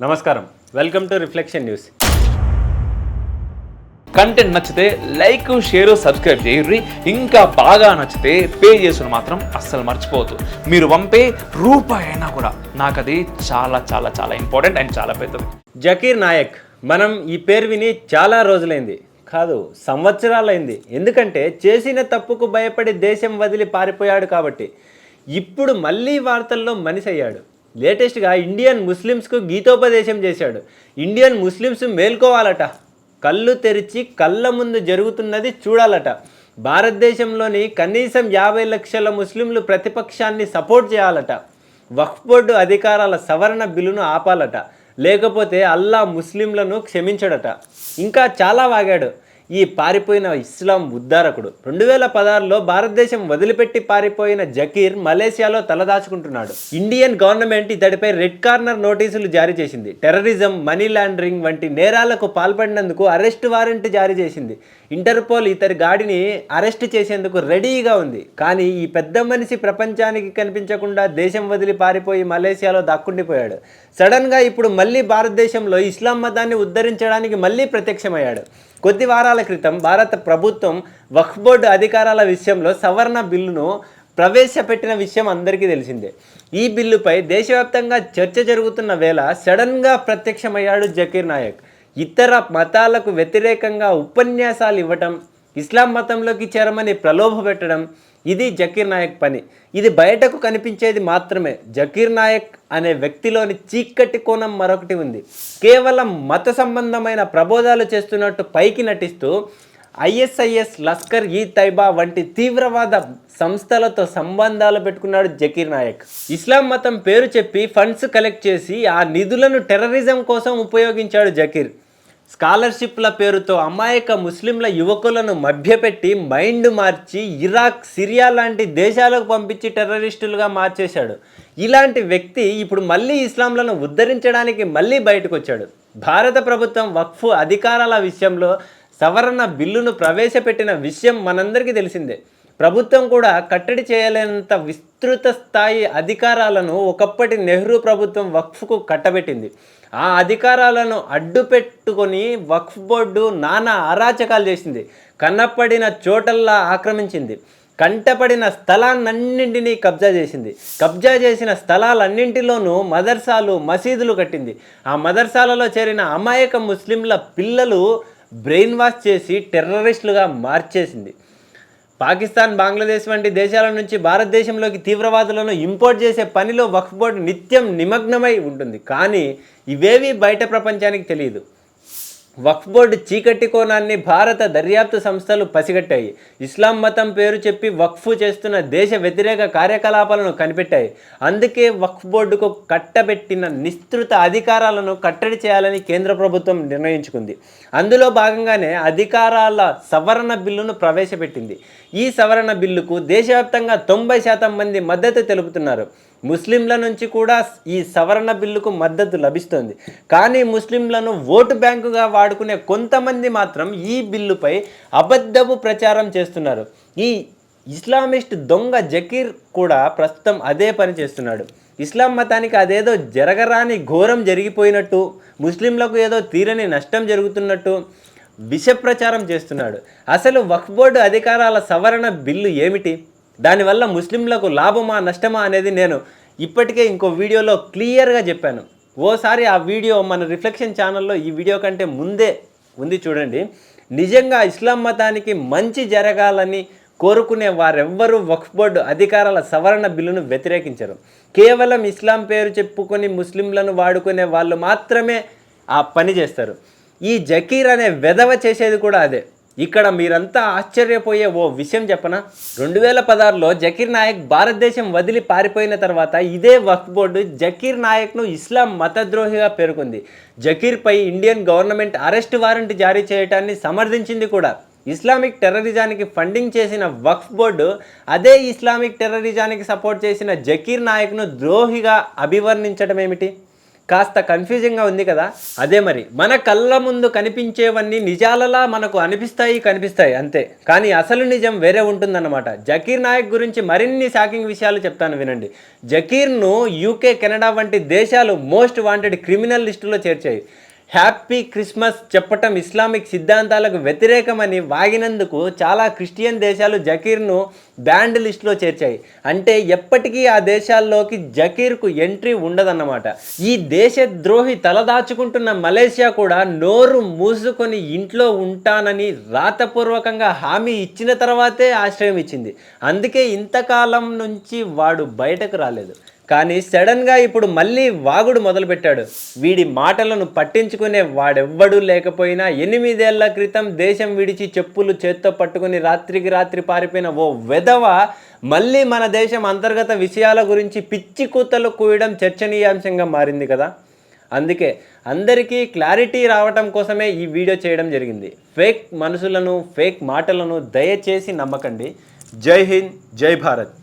నమస్కారం, welcome to reflection news. Content నచ్చితే like, share, subscribe చేయర్రి. ఇంకా బాగా నచ్చితే పే చేసుకుని మాత్రం అస్సలు మర్చిపోవద్దు. మీరు పంపే రూపాయి అయినా కూడా నాకు అది చాలా చాలా చాలా ఇంపార్టెంట్ అండ్ చాలా పెద్దది. జకీర్ నాయక్, మనం ఈ పేరు విని చాలా రోజులైంది కాదు, సంవత్సరాలైంది. ఎందుకంటే చేసిన తప్పుకు భయపడి దేశం వదిలి పారిపోయాడు కాబట్టి. ఇప్పుడు మళ్ళీ వార్తల్లో మనిషి అయ్యాడు. లేటెస్ట్గా ఇండియన్ ముస్లిమ్స్కు గీతోపదేశం చేశాడు. ఇండియన్ ముస్లిమ్స్ మేల్కోవాలట, కళ్ళు తెరిచి కళ్ళ ముందు జరుగుతున్నది చూడాలట. భారతదేశంలోని కనీసం 50 లక్షల ముస్లింలు ప్రతిపక్షాన్ని సపోర్ట్ చేయాలట. వక్ఫ్ బోర్డు అధికారాల సవరణ బిల్లును ఆపాలట, లేకపోతే అల్లా ముస్లింలను క్షమించడట. ఇంకా చాలా వాగాడు ఈ పారిపోయిన ఇస్లాం ఉద్ధారకుడు. 2016లో భారతదేశం వదిలిపెట్టి పారిపోయిన జకీర్ మలేసియాలో తలదాచుకుంటున్నాడు. ఇండియన్ గవర్నమెంట్ ఇతడిపై రెడ్ కార్నర్ నోటీసులు జారీ చేసింది. టెర్రరిజం, మనీ లాండరింగ్ వంటి నేరాలకు పాల్పడినందుకు అరెస్ట్ వారెంట్ జారీ చేసింది. ఇంటర్పోల్ ఇతడి గాడిని అరెస్ట్ చేసేందుకు రెడీగా ఉంది. కానీ ఈ పెద్ద మనిషి ప్రపంచానికి కనిపించకుండా దేశం వదిలి పారిపోయి మలేసియాలో దాక్కుండిపోయాడు. సడన్గా ఇప్పుడు మళ్ళీ భారతదేశంలో ఇస్లాం మతాన్ని ఉద్ధరించడానికి మళ్ళీ ప్రత్యక్షమయ్యాడు. కొద్ది వారాల క్రితం భారత ప్రభుత్వం వక్ఫ్ బోర్డు అధికారాల విషయంలో సవరణ బిల్లును ప్రవేశపెట్టిన విషయం అందరికీ తెలిసిందే. ఈ బిల్లుపై దేశవ్యాప్తంగా చర్చ జరుగుతున్న వేళ సడన్గా ప్రత్యక్షమయ్యాడు జకీర్ నాయక్. ఇతర మతాలకు వ్యతిరేకంగా ఉపన్యాసాలు ఇవ్వటం, ఇస్లాం మతంలోకి చేరమని ప్రలోభ పెట్టడం, ఇది జకీర్ నాయక్ పని. ఇది బయటకు కనిపించేది మాత్రమే. జకీర్ నాయక్ అనే వ్యక్తిలోని చీకటి కోణం మరొకటి ఉంది. కేవలం మత సంబంధమైన ప్రబోధాలు చేస్తున్నట్టు పైకి నటిస్తూ ఐఎస్ఐఎస్, లష్కర్ ఈ తైబా వంటి తీవ్రవాద సంస్థలతో సంబంధాలు పెట్టుకున్నాడు జకీర్ నాయక్. ఇస్లాం మతం పేరు చెప్పి ఫండ్స్ కలెక్ట్ చేసి ఆ నిధులను టెర్రరిజం కోసం ఉపయోగించాడు జకీర్. స్కాలర్షిప్ల పేరుతో అమాయక ముస్లింల యువకులను మభ్యపెట్టి మైండ్ మార్చి ఇరాక్, సిరియా లాంటి దేశాలకు పంపించి టెర్రరిస్టులుగా మార్చేశాడు. ఇలాంటి వ్యక్తి ఇప్పుడు మళ్ళీ ఇస్లాంలను ఉద్ధరించడానికి మళ్ళీ బయటకు వచ్చాడు. భారత ప్రభుత్వం వక్ఫ్ అధికారాల విషయంలో సవరణ బిల్లును ప్రవేశపెట్టిన విషయం మనందరికీ తెలిసిందే. ప్రభుత్వం కూడా కట్టడి చేయలేనంత విస్తృత స్థాయి అధికారాలను ఒకప్పటి నెహ్రూ ప్రభుత్వం వక్ఫ్కు కట్టబెట్టింది. ఆ అధికారాలను అడ్డుపెట్టుకొని వక్ఫ్ బోర్డు నానా అరాచకాలు చేసింది. కన్నపడిన చోటల్లా ఆక్రమించింది. కంటపడిన స్థలాన్నింటినీ కబ్జా చేసింది. కబ్జా చేసిన స్థలాలన్నింటిలోనూ మదర్సాలు, మసీదులు కట్టింది. ఆ మదర్సాలలో చేరిన అమాయక ముస్లింల పిల్లలు బ్రెయిన్ వాష్ చేసి టెర్రరిస్టులుగా మార్చేసింది. పాకిస్తాన్, బంగ్లాదేశ్ వంటి దేశాల నుంచి భారతదేశంలోకి తీవ్రవాదులను ఇంపోర్ట్ చేసే పనిలో వక్ఫ్ బోర్డు నిత్యం నిమగ్నమై ఉంటుంది. కానీ ఇవేవి బయట ప్రపంచానికి తెలియదు. వక్ఫ్ బోర్డు చీకటి కోణాన్ని భారత దర్యాప్తు సంస్థలు పసిగట్టాయి. ఇస్లాం మతం పేరు చెప్పి వక్ఫ్ చేస్తున్న దేశ వ్యతిరేక కార్యకలాపాలను కనిపెట్టాయి. అందుకే వక్ఫ్ బోర్డుకు కట్టబెట్టిన నిస్తృత అధికారాలను కట్టడి చేయాలని కేంద్ర ప్రభుత్వం నిర్ణయించుకుంది. అందులో భాగంగానే అధికారాల సవరణ బిల్లును ప్రవేశపెట్టింది. ఈ సవరణ బిల్లుకు దేశవ్యాప్తంగా 90% మంది మద్దతు తెలుపుతున్నారు. ముస్లింల నుంచి కూడా ఈ సవరణ బిల్లుకు మద్దతు లభిస్తోంది. కానీ ముస్లింలను ఓటు బ్యాంకుగా వాడుకునే కొంతమంది మాత్రం ఈ బిల్లుపై అబద్ధపు ప్రచారం చేస్తున్నారు. ఈ ఇస్లామిస్ట్ దొంగ జకీర్ కూడా ప్రస్తుతం అదే పని చేస్తున్నాడు. ఇస్లాం మతానికి అదేదో జరగరాని ఘోరం జరిగిపోయినట్టు, ముస్లింలకు ఏదో తీరని నష్టం జరుగుతున్నట్టు విష ప్రచారం చేస్తున్నాడు. అసలు వక్ఫ్ బోర్డు అధికారాల సవరణ బిల్లు ఏమిటి? దానివల్ల ముస్లింలకు లాభమా నష్టమా అనేది నేను ఇప్పటికే ఇంకో వీడియోలో క్లియర్గా చెప్పాను. ఓసారి ఆ వీడియో మన రిఫ్లెక్షన్ ఛానల్లో ఈ వీడియో కంటే ముందే ఉంది, చూడండి. నిజంగా ఇస్లాం మతానికి మంచి జరగాలని కోరుకునే వారెవ్వరూ వక్ఫ్ బోర్డు అధికారాల సవరణ బిల్లును వ్యతిరేకించరు. కేవలం ఇస్లాం పేరు చెప్పుకొని ముస్లింలను వాడుకునే వాళ్ళు మాత్రమే ఆ పని చేస్తారు. ఈ జకీర్ అనే వెధవ చేసేది కూడా అదే. ఇక్కడ మీరంతా ఆశ్చర్యపోయే ఓ విషయం చెప్పనా? 2016లో జకీర్ నాయక్ భారతదేశం వదిలి పారిపోయిన తర్వాత ఇదే వక్ఫ్ బోర్డు జకీర్ నాయక్ను ఇస్లాం మతద్రోహిగా పేర్కొంది. జకీర్పై ఇండియన్ గవర్నమెంట్ అరెస్ట్ వారెంట్ జారీ చేయడాన్ని సమర్థించింది కూడా. ఇస్లామిక్ టెర్రరిజానికి ఫండింగ్ చేసిన వక్ఫ్ బోర్డు అదే ఇస్లామిక్ టెర్రరిజానికి సపోర్ట్ చేసిన జకీర్ నాయక్ను ద్రోహిగా అభివర్ణించడం ఏమిటి? కాస్త కన్ఫ్యూజింగ్గా ఉంది కదా. అదే మరి మన కళ్ళ ముందు కనిపించేవన్నీ నిజాలలా మనకు కనిపిస్తాయి అంతే. కానీ అసలు నిజం వేరే ఉంటుందన్నమాట. జకీర్ నాయక్ గురించి మరిన్ని షాకింగ్ విషయాలు చెప్తాను వినండి. జకీర్ను యూకే, కెనడా వంటి దేశాలు మోస్ట్ వాంటెడ్ క్రిమినల్ లిస్టులో చేర్చాయి. హ్యాపీ క్రిస్మస్ చెప్పటం ఇస్లామిక్ సిద్ధాంతాలకు వ్యతిరేకమని వాగినందుకు చాలా క్రిస్టియన్ దేశాలు జకీర్ను బ్యాండ్ లిస్టులో చేర్చాయి. అంటే ఎప్పటికీ ఆ దేశాల్లోకి జకీర్కు ఎంట్రీ ఉండదన్నమాట. ఈ దేశద్రోహి తలదాచుకుంటున్న మలేషియా కూడా నోరు మూసుకొని ఇంట్లో ఉంటానని రాతపూర్వకంగా హామీ ఇచ్చిన తర్వాతే ఆశ్రయం ఇచ్చింది. అందుకే ఇంతకాలం నుంచి వాడు బయటకు రాలేదు. కానీ సడన్గా ఇప్పుడు మళ్ళీ వాగుడు మొదలుపెట్టాడు. వీడి మాటలను పట్టించుకునే వాడెవ్వడూ లేకపోయినా 8 ఏళ్ల క్రితం దేశం విడిచి చెప్పులు చేత్తో పట్టుకుని రాత్రికి రాత్రి పారిపోయిన ఓ వెధవ మళ్ళీ మన దేశం అంతర్గత విషయాల గురించి పిచ్చి కూతలు కూయడం చర్చనీయాంశంగా మారింది కదా. అందుకే అందరికీ క్లారిటీ రావటం కోసమే ఈ వీడియో చేయడం జరిగింది. ఫేక్ మనుషులను, ఫేక్ మాటలను దయచేసి నమ్మకండి. జై హింద్, జై భారత్.